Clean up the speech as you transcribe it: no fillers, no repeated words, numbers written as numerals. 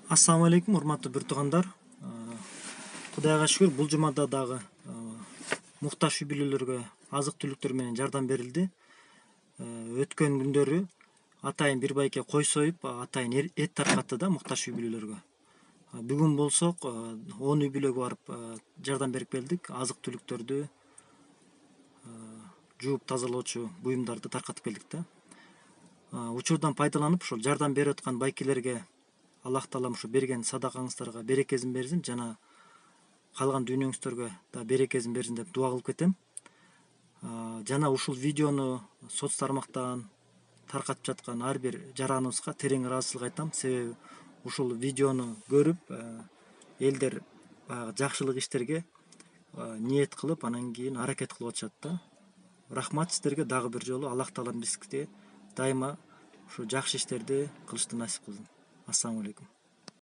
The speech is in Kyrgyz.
Ассаламу алейкум, урматтуу бир туугандар. Кудайга шүгүр, бул жумада дагы муктаж үй бүлөлөргө азык түлүктөр менен жардам берилди. Өткөн күндөрү атайын бир байке кой союп, атайын эт таркатты да муктаж үй бүлөлөргө. Бүгүн болсок 10 үй бүлөгө барып жардам берип келдик. Азык түлүктөрдү, жууп тазалоочу буюмдарды таркатып келдик да. Учурдан пайдаланып ошол жардам берип аткан байкелерге Аллах Таалам ушу берген садакаңыздарга берекесин берсин, жана калган дүйнөңүздөргө да берекесин берсин деп дуа кылып кетем. Жана ушул видеону соц тармактан таркатып жаткан ар бир жараныбызга терең ыраазычылык айтам. Себеби ушул видеону көрүп элдер баягы жакшылык иштерге ниет кылып, анан кийин аракет кылып атышат да. Рахмат сиздерге дагы бир жолу. Аллах Таалам бизге дайыма ушу жакшы иштерди кылышты насип кылсын. Ассаламу алейкум.